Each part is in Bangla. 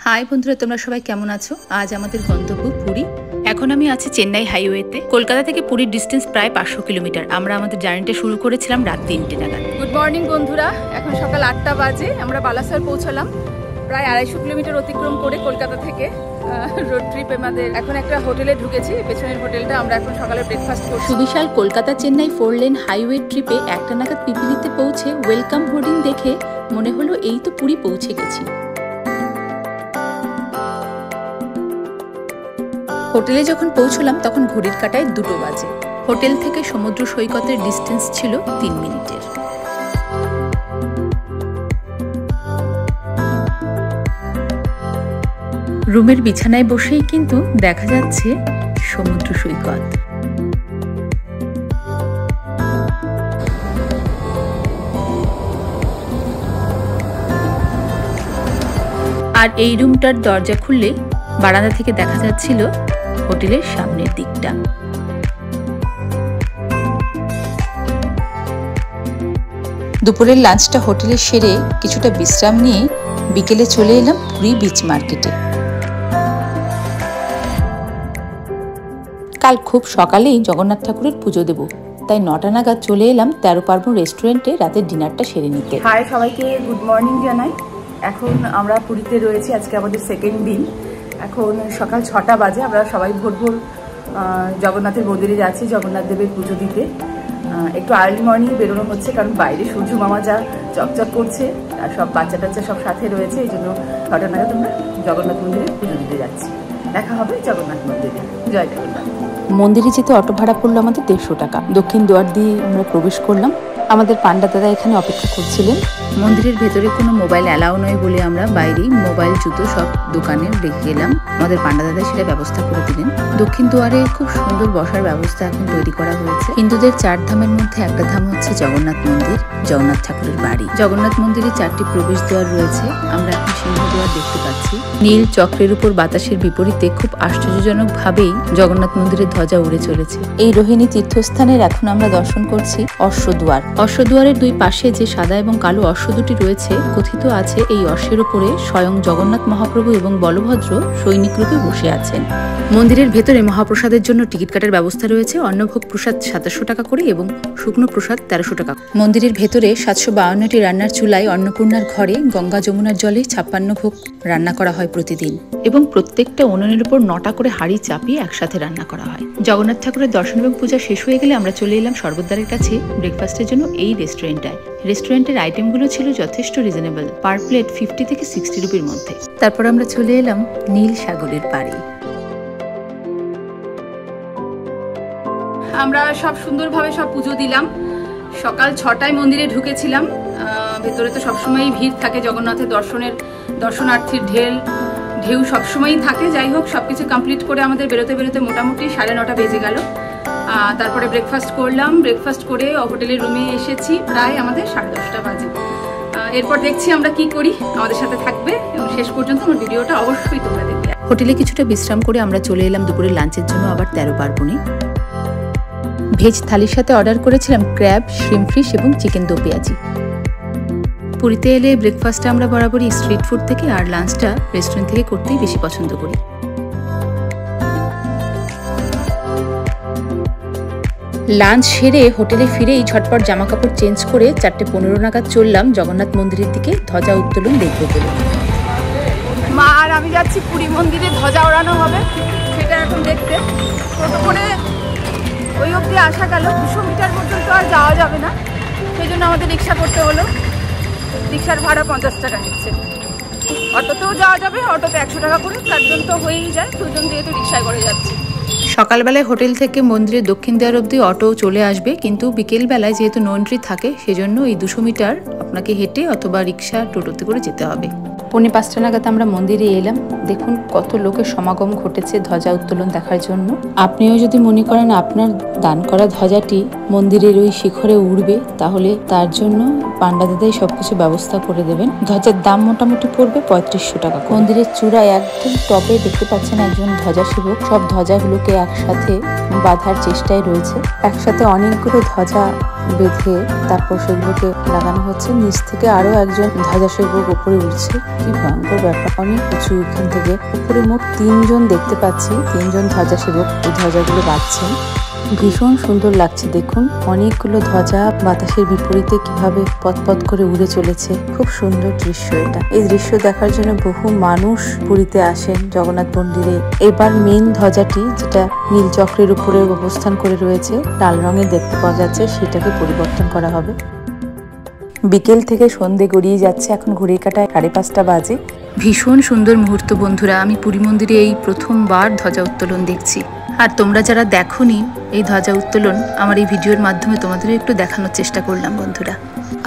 হাই বন্ধুরা, তোমরা সবাই কেমন আছো? আজ আমাদের গন্তব্য পুরী। এখন আমি আছি চেন্নাই হাইওয়েতে। কলকাতা থেকে পুরীর ডিস্টেন্স প্রায় 500 কিলোমিটার। আমরা আমাদের জার্নিটা শুরু করেছিলাম রাত 3টে নাগাদ। গুড মর্নিং বন্ধুরা, এখন সকাল 8টা বাজে। আমরা বালাসর পৌঁছলাম প্রায় 250 কিলোমিটার অতিক্রম করে কলকাতা থেকে। রোড ট্রিপ আমাদের। এখন একটা হোটেলে ঢুকেছি, পেছনের হোটেলটা। আমরা এখন সকালে ব্রেকফাস্ট করছি। সুবিশাল কলকাতা চেন্নাই 4 লেন হাইওয়ে ট্রিপে 1টা নাগাদ পিপিলিতে পৌঁছে ওয়েলকাম হোর্ডিং দেখে মনে হলো এই তো পুরী পৌঁছে গেছি। হোটেলে যখন পৌঁছলাম তখন ঘড়ির কাঁটায় 2টো বাজে। হোটেল থেকে সমুদ্র সৈকতের ডিস্টেন্স ছিল 3 মিনিটের। রুমের বিছানায় বসেই কিন্তু দেখা যাচ্ছে সমুদ্র সৈকত। আর এই রুমটার দরজা খুললে বারান্দা থেকে দেখা যাচ্ছিল হোটেলের সামনের দিকটা। দুপুরের লাঞ্চটা হোটেলে সেরে কিছুটা বিশ্রাম নিয়ে বিকেলে চলে এলাম পুরী বিচ মার্কেটে। কাল খুব সকালেই জগন্নাথ ঠাকুরের পুজো দেব, তাই 9টা নাগাদ চলে এলাম 13 পার্বণ রেস্টুরেন্টে রাতের ডিনারটা সেরে নিতে। হাই সবাইকে, গুড মর্নিং জানাই। এখন আমরা পুরীতে রয়েছি, আজকে আমাদের সেকেন্ড দিন। এখন সকাল 6টা বাজে। আমরা সবাই ভোর ভোর জগন্নাথের মন্দিরে যাচ্ছি জগন্নাথ দেবের পুজো দিতে। একটু আর্লি মর্নিং বেরোনো হচ্ছে, কারণ বাইরে সূর্য মামা যা চকচক করছে আর সব বাচ্চা টাচ্চা সব সাথে রয়েছে, এই জন্য 6টা নাগাদ আমরা জগন্নাথ মন্দিরে পুজো দিতে যাচ্ছি। দেখা হবে জগন্নাথ মন্দিরে। জয় জগন্নাথ। মন্দিরে যেতে অটো ভাড়া পড়লো আমাদের 150 টাকা। দক্ষিণ দুয়ার দিয়ে আমরা প্রবেশ করলাম। আমাদের পান্ডা দাদা এখানে অপেক্ষা করছিলেন। মন্দিরের ভেতরে কোনো মোবাইল অ্যালাউ নয় বলে আমরা বাইরেই মোবাইল জুতো সব দোকানে রেখে গেলাম। আমাদের পান্ডা দাদা সেটা ব্যবস্থা করে দিলেন। দক্ষিণ দুয়ারে খুব সুন্দর বসার ব্যবস্থা এখন তৈরি করা হয়েছে। হিন্দুদের 4 ধামের মধ্যে একটা ধাম হচ্ছে জগন্নাথ মন্দির, জগন্নাথ ঠাকুরের বাড়ি। জগন্নাথ মন্দিরে 4টি প্রবেশ দ্বার রয়েছে। আমরা এখন সিংহ দুয়ার দেখতে পাচ্ছি। নীল চক্রের উপর বাতাসের বিপরীতে খুব আশ্চর্যজনক ভাবেই জগন্নাথ মন্দিরের ধ্বজা উড়ে চলেছে। এই রোহিণী তীর্থস্থানের এখন আমরা দর্শন করছি অশ্বদুয়ার। অশ্বদুয়ারের দুই পাশে যে সাদা এবং কালো অশ্ব দুটি রয়েছে, কথিত আছে এই অশ্বের উপরে স্বয়ং জগন্নাথ মহাপ্রভু এবং বলভদ্র সৈনিক রূপে বসে আছেন। মন্দিরের ভেতরে মহাপ্রসাদের জন্য টিকিট কাটার ব্যবস্থা রয়েছে। অন্নভোগ প্রসাদ 2700 টাকা করে এবং শুকনো প্রসাদ 1300 টাকা। মন্দিরের ভেতরে 752টি রান্নার চুলায় অন্নপূর্ণার ঘরে গঙ্গা যমুনার জলে 56 ভোগ রান্না করা হয় প্রতিদিন, এবং প্রত্যেকটা উনুনের উপর 9টা করে হাঁড়ি চাপিয়ে একসাথে রান্না করা হয়। জগন্নাথ ঠাকুরের দর্শন এবং পূজা শেষ হয়ে গেলে আমরা চলে এলাম সর্বদ্বারের কাছে ব্রেকফাস্টের জন্য এই রেস্টুরেন্টটায়। রেস্টুরেন্টের আইটেমগুলো ছিল যথেষ্ট রিজনেবল, পার প্লেট 50 থেকে 60 রুপির মধ্যে। তারপর আমরা চলে এলাম নীল সাগরের পাড়ে। আমরা সব সুন্দরভাবে সব পুজো দিলাম। সকাল 6টায় মন্দিরে ঢুকেছিলাম। ভেতরে তো সবসময়ই ভিড় থাকে, জগন্নাথের দর্শনার্থীর ঢেউ সবসময়ই থাকে। যাই হোক, সবকিছু কমপ্লিট করে আমাদের বেরোতে বেরোতে মোটামুটি 9:30 বেজে গেল। তারপরে ব্রেকফাস্ট করলাম। ব্রেকফাস্ট করে হোটেলের রুমে এসেছি প্রায় আমাদের 10:30 বাজে। এরপর দেখছি আমরা কি করি। আমাদের সাথে থাকবে এবং শেষ পর্যন্ত আমার ভিডিওটা অবশ্যই তোমরা দেখবে। হোটেলে কিছুটা বিশ্রাম করে আমরা চলে এলাম দুপুরে লাঞ্চের জন্য আবার 13 পার্বণে। ভেজ থালির সাথে অর্ডার করেছিলাম ক্র্যাব, শ্রিম্প ফিশ এবং চিকেন দো পেঁয়াজি। পুরীতে এলে ব্রেকফাস্টটা আমরা বরাবরই স্ট্রিট ফুড থেকে আর লাঞ্চটা রেস্টুরেন্ট থেকে করতেই বেশি পছন্দ করি। লাঞ্চ সেরে হোটেলে ফিরেই ঝটপট জামা কাপড় চেঞ্জ করে 4:15 নাগাদ চললাম জগন্নাথ মন্দিরের দিকে ধ্বজা উত্তোলন দেখবো বলে। মা আর আমি যাচ্ছি পুরী মন্দিরে, ধ্বজা ওড়ানো হবে সেটা এখন দেখতে। টোটো করে ওই অবধি আসা গেল, 200 মিটার পর্যন্ত আর যাওয়া যাবে না, সেই জন্য আমাদের রিক্সা করতে হলো। রিক্সার ভাড়া 50 টাকা নিচ্ছে। অটোতেও যাওয়া যাবে, অটোতে 100 টাকা করে, 4 জন তো হয়েই যায়, 2 জন যেহেতু রিক্সায় করে যাচ্ছি। সকালবেলায় হোটেল থেকে মন্দিরের দক্ষিণ দ্বার অবধি অটো চলে আসবে, কিন্তু বিকেলবেলায় যেহেতু নো এন্ট্রি থাকে সেজন্য এই 200 মিটার আপনাকে হেঁটে অথবা রিক্সা টোটোতে করে যেতে হবে। 4:45 নাগাদ আমরা মন্দিরে এলাম। দেখুন কত লোকের সমাগম ঘটেছে ধ্বজা উত্তোলন দেখার জন্য। আপনিও যদি মনে করেন আপনার দান করা ধ্বজাটি মন্দিরের ওই শিখরে উড়বে, তাহলে তার জন্য পান্ডা দাদাই সবকিছু ব্যবস্থা করে দেবেন। ধ্বজার দাম মোটামুটি পড়বে 3500 টাকা। মন্দিরের চূড়ায় একদম টপে দেখতে পাচ্ছেন একজন ধ্বজা সেবক সব ধ্বজাগুলোকে একসাথে বাঁধার চেষ্টায় রয়েছে। একসাথে অনেকগুলো ধ্বজা বেঁধে তারপর সেগুলোকে লাগানো হচ্ছে। নিচ থেকে আরো একজন ধ্বজা সেবক উপরে উঠছে। কি ভয়ঙ্কর ব্যাপার, অনেক উঁচু। এখান থেকে উপরে মোট 3 জন দেখতে পাচ্ছি, 3 জন ধ্বজা সেবক এই ধ্বজাগুলো বাঁধছেন। ভীষণ সুন্দর লাগছে দেখুন, অনেকগুলো ধ্বজা বাতাসের বিপরীতে কিভাবে পথ করে উড়ে চলেছে। খুব সুন্দর দৃশ্য এটা। এই দৃশ্য দেখার জন্য বহু মানুষ পুরীতে আসেন জগন্নাথ মন্দিরে। এবার মেন ধ্বজাটি, যেটা নীল চক্রের উপরে অবস্থান করে রয়েছে, লাল রঙের দেখতে পাওয়া যাচ্ছে, সেটাকে পরিবর্তন করা হবে। বিকেল থেকে সন্ধে গড়িয়ে যাচ্ছে, এখন ঘড়ির কাঁটায় 5:30 বাজে। ভীষণ সুন্দর মুহূর্ত বন্ধুরা। আমি পুরী মন্দিরে এই প্রথমবার ধ্বজা উত্তোলন দেখছি। আর তোমরা যারা দেখোনি এই ধ্বজা উত্তোলন, আমার এই ভিডিওর মাধ্যমে তোমাদের একটু দেখানোর চেষ্টা করলাম বন্ধুরা।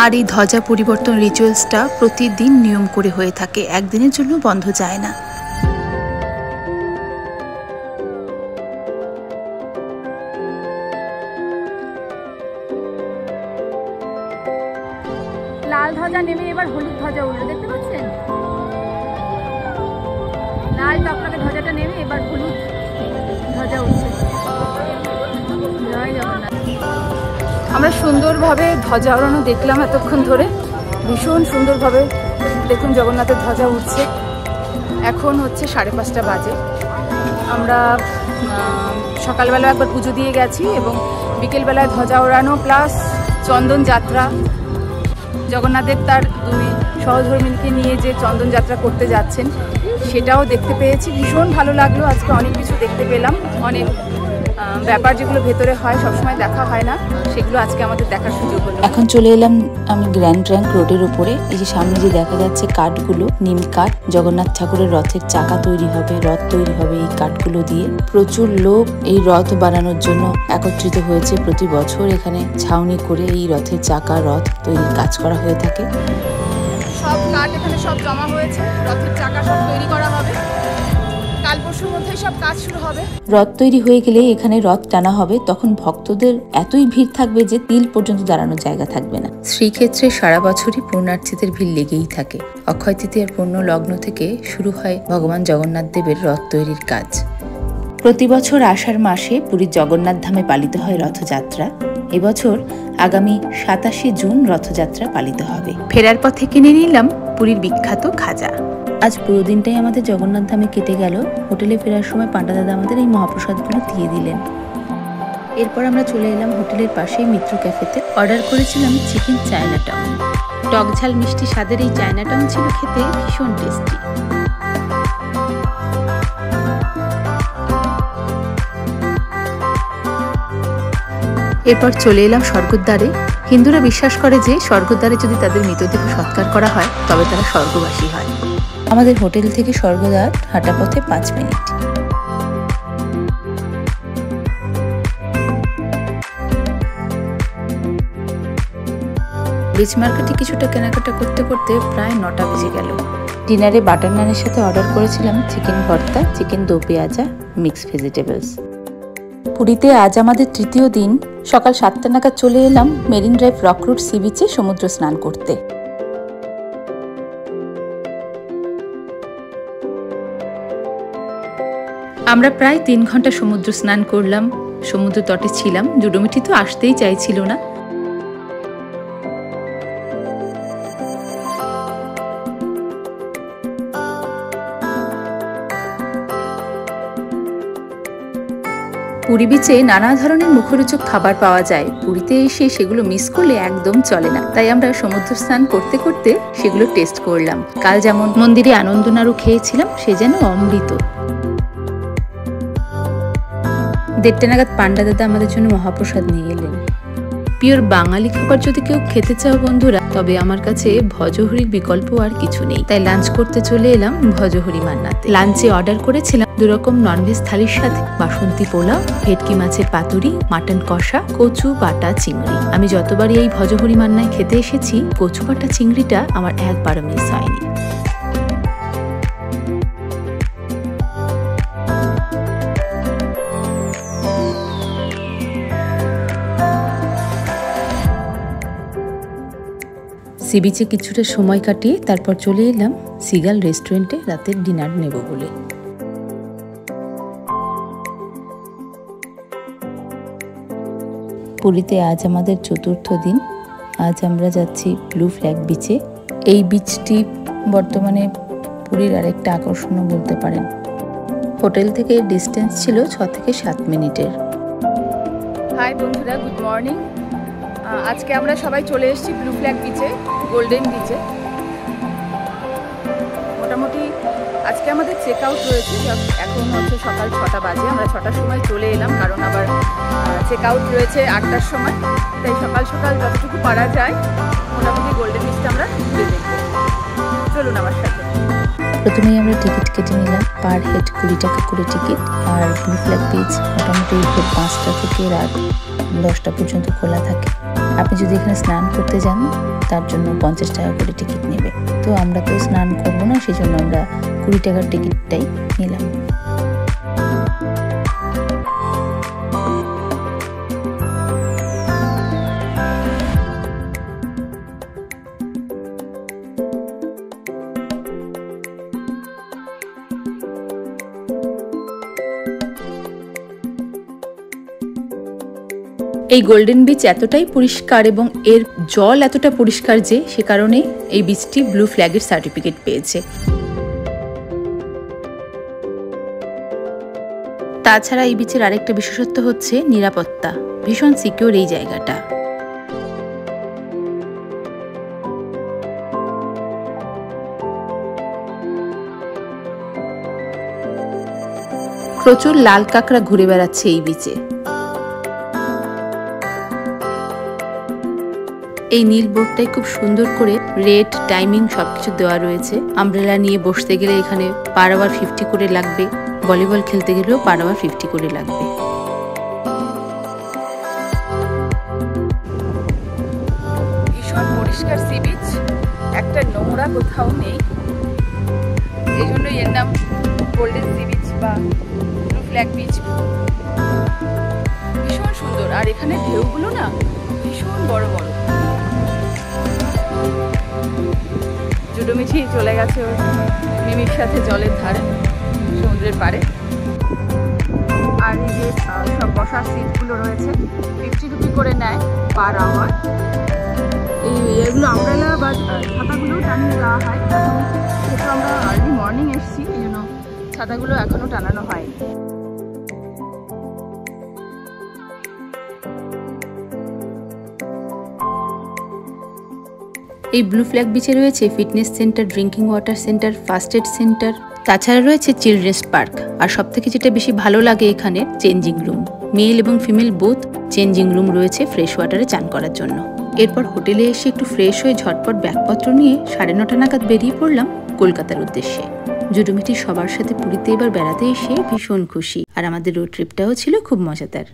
আর এই ধ্বজা পরিবর্তন রিচুয়ালসটা প্রতিদিন নিয়ম করে হয়ে থাকে, একদিনের জন্য বন্ধ যায় না। লাল ধ্বজা নেমে এবার হলুদ ধ্বজা উঠলো, দেখতে পাচ্ছেন? লাল টকটকে ধ্বজাটা নেমে এবার হলুদ ধ্বজা উঠছে। জয় জগন্নাথ। আমরা সুন্দরভাবে ধ্বজা ওড়ানো দেখলাম এতক্ষণ ধরে, ভীষণ সুন্দরভাবে দেখুন জগন্নাথের ধ্বজা উঠছে। এখন হচ্ছে 5:30 বাজে। আমরা সকালবেলা একবার পুজো দিয়ে গেছি এবং বিকেলবেলায় ধ্বজা ওড়ানো প্লাস চন্দন যাত্রা, জগন্নাথদেব তার 2 সহধর্মিণীকে নিয়ে যে চন্দন যাত্রা করতে যাচ্ছেন সেটাও দেখতে পেয়েছি। ভীষণ ভালো লাগলো। আজকে অনেক কিছু দেখতে পেলাম, অনেক ব্যাপার যেগুলো ভেতরে হয় সবসময় দেখা হয় না, সেগুলো আজকে আমাদের দেখার সুযোগ হলো। এখন চলে এলাম আমি গ্র্যান্ড ট্রাঙ্ক রোডের উপরে। এই যে সামনে যে দেখা যাচ্ছে কাঠগুলো, নিম কাঠ, জগন্নাথ ঠাকুরের রথের চাকা তৈরি হবে, রথ তৈরি হবে এই কাঠগুলো দিয়ে। প্রচুর লোক এই রথ বানানোর জন্য একত্রিত হয়েছে। প্রতি বছর এখানে ছাউনি করে এই রথের চাকা, রথ তৈরির কাজ করা হয়ে থাকে। সব কাঠ এখানে সব জমা হয়েছে, রথের চাকা সব তৈরি করা হবে। কাল পরশুর মধ্যে সব কাজ শুরু হবে। রথ তৈরি হয়ে গেলে এখানে রথ টানা হবে। তখন ভক্তদের এতই ভিড় থাকবে যে তিল পর্যন্ত দাঁড়ানোর জায়গা থাকবে না। শ্রীক্ষেত্রে সারা বছরই পূর্ণার্থীদের ভিড় লেগেই থাকে। অক্ষয় তৃতীয়ার পূর্ণ লগ্ন থেকে শুরু হয় ভগবান জগন্নাথ দেবের রথ তৈরির কাজ। প্রতি বছর আষাঢ় মাসে পুরীর জগন্নাথ ধামে পালিত হয় রথযাত্রা। এবছর আগামী 27শে জুন রথযাত্রা পালিত হবে। ফেরার পথে কিনে নিলাম পুরীর বিখ্যাত খাজা। আজ পুরো দিনটাই আমাদের জগন্নাথ ধামে কেটে গেল। হোটেলে ফেরার সময় পান্ডা দাদা আমাদের এই মহাপ্রসাদগুলো দিয়ে দিলেন। এরপর আমরা চলে এলাম হোটেলের পাশেই মিত্র ক্যাফেতে। অর্ডার করেছিলাম চিকেন চায়নাটাউন। টক ঝাল মিষ্টি স্বাদের এই চায়নাটাউন ছিল খেতে ভীষণ টেস্টি। এরপর চলে এলাম স্বর্গদ্বারে। হিন্দুরা বিশ্বাস করে যে স্বর্গদ্বারে যদি তাদের মৃতদেহ সৎকার করা হয় তবে তারা স্বর্গবাসী হয়। আমাদের হোটেল থেকে স্বর্গদ্বার হাঁটা পথে 5 মিনিট। বিচ মার্কেটে কিছুটা কেনাকাটা করতে করতে প্রায় 9টা বেজে গেল। ডিনারে বাটার নানের সাথে অর্ডার করেছিলাম চিকেন ভর্তা, চিকেন দো পেঁয়াজা, মিক্সড ভেজিটেবলস। পুরীতে আজ আমাদের 3য় দিন। সকাল 7টা নাগাদ চলে এলাম মেরিন ড্রাইভ রক রুট সি বিচে সমুদ্র স্নান করতে। আমরা প্রায় 3 ঘন্টা সমুদ্র স্নান করলাম। সমুদ্র তটে ছিলাম। জুডোমিটি তো আসতেই চাইছিল না। পুরী বিচে নানা ধরনের মুখরোচক খাবার পাওয়া যায়। পুরীতে এসে সেগুলো মিস করলে একদম চলে না। তাই আমরা সমুদ্র স্নান করতে করতে সেগুলো টেস্ট করলাম। কাল যেমন মন্দিরে আনন্দ নাড়ু খেয়েছিলাম, সে যেন অমৃত। 1:30 নাগাদ পান্ডা দাদা আমাদের জন্য মহাপ্রসাদ নিয়ে এলেন। পিওর বাঙালি খাবার যদি কেউ খেতে চাও বন্ধুরা, তবে আমার কাছে ভজহরির বিকল্প আর কিছু নেই। তাই লাঞ্চ করতে চলে এলাম ভজহরি মান্নাতে। লাঞ্চে অর্ডার করেছিলাম 2 রকম ননভেজ থালির সাথে বাসন্তী পোলাও, ভেটকি মাছের পাতুরি, মাটন কষা, কচু বাটা চিংড়ি। আমি যতবারই এই ভজহরি মান্নায় খেতে এসেছি, কচু বাটা চিংড়িটা আমার একবারও মিস হয়নি। সি বিচে কিছুটা সময় কাটিয়ে তারপর চলে এলাম সিগাল রেস্টুরেন্টে রাতের ডিনার নেব বলে। পুরীতে আজ আমাদের চতুর্থ দিন। আজ আমরা যাচ্ছি ব্লু ফ্ল্যাগ বিচে। এই বিচটি বর্তমানে পুরীর আরেকটা আকর্ষণও বলতে পারেন। হোটেল থেকে ডিস্টেন্স ছিল 6 থেকে 7 মিনিটের। হাই বন্ধুরা, গুড মর্নিং। আজকে আমরা সবাই চলে এসেছি ব্লু ফ্ল্যাগ বিচে, গোল্ডেন বিচে। মোটামুটি আজকে আমাদের চেক আউট রয়েছে, এখন হচ্ছে সকাল 6টা বাজে। আমরা 6টার সময় চলে এলাম, কারণ আবার চেক আউট রয়েছে 8টার সময়। তাই সকাল সকাল যতটুকু পারা যায় মোটামুটি গোল্ডেন বিচটা আমরা ঘুরে দেখব। চলুন আমার সাথে। প্রথমেই আমরা টিকিট কেটে নিলাম, পার হেড 20 টাকা করে টিকিট। আর ব্লু ফ্ল্যাগ বিচ মোটামুটি ভোর 5টা থেকে রাত 10টা পর্যন্ত খোলা থাকে। আপনি যদি এখানে স্নান করতে যান তার জন্য 50 টাকা করে টিকিট নেবে। তো আমরা তো স্নান করবো না, সেই জন্য আমরা 20 টাকার টিকিটটাই নিলাম। এই গোল্ডেন বিচ এতটাই পরিষ্কার এবং এর জল এতটা পরিষ্কার যে সে কারণে এই বিচটি ব্লু ফ্ল্যাগের সার্টিফিকেট পেয়েছে। তাছাড়া এই বিচের আরেকটা বিশেষত্ব হচ্ছে নিরাপত্তা। ভীষণ সিকিউর এই জায়গাটা। প্রচুর লাল কাঁকড়া ঘুরে বেড়াচ্ছে এই বিচে। এই নীল বোর্ডটাই খুব সুন্দর করে রেট, টাইমিং সবকিছু দেওয়া রয়েছে। আমব্রেলা নিয়ে বসতে গেলে এখানে পার আওয়ার 50 করে লাগবে, ভলিবল খেলতে গেলেও পার আওয়ার 50 করে লাগবে। ভীষণ পরিষ্কার সি বিচ, একটা নোংরা কোথাও নেই। এই জন্যই এর নাম গোল্ডেন সি বিচ বা ব্লু ফ্ল্যাগ বিচ। ভীষণ সুন্দর, আর এখানে ঢেউগুলো না ভীষণ বড় বড়। জুডোমিঠি চলে গেছে ওর মিমির সাথে জলের ধারে, সমুদ্রের পাড়ে। আর এই যে সব বসার সিটগুলো রয়েছে, 50 রুপি করে নেয় পার আওয়ার। এগুলো আমব্রেলা বা ছাতাগুলো টানিয়ে দেওয়া হয়। সেটা আমরা আর্লি মর্নিং এসেছি, এই জন্য ছাতাগুলো এখনো টানানো হয়নি। এই ব্লু ফ্ল্যাগ বিচে রয়েছে fitness centre, drinking water centre, first aid centre, তাছাড়া রয়েছে চিলড্রেন্স পার্ক। আর সব থেকে যেটা বেশি ভালো লাগে এখানে চেঞ্জিং রুম, মেল এবং ফিমেল বোথ চেঞ্জিং রুম রয়েছে ফ্রেশ ওয়াটারে চান করার জন্য। এরপর হোটেলে এসে একটু ফ্রেশ হয়ে ঝটপট ব্যাগপত্র নিয়ে 9:30 নাগাদ বেরিয়ে পড়লাম কলকাতার উদ্দেশ্যে। জুডোমিঠি সবার সাথে পুরীতে এবার বেড়াতে এসে ভীষণ খুশি, আর আমাদের রোড ট্রিপটাও ছিল খুব মজাদার।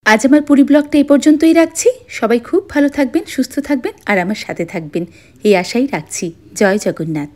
আজ আমার পুরী ব্লগটা এই পর্যন্তই রাখছি। সবাই খুব ভালো থাকবেন, সুস্থ থাকবেন আর আমার সাথে থাকবেন, এই আশাই রাখছি। জয় জগন্নাথ।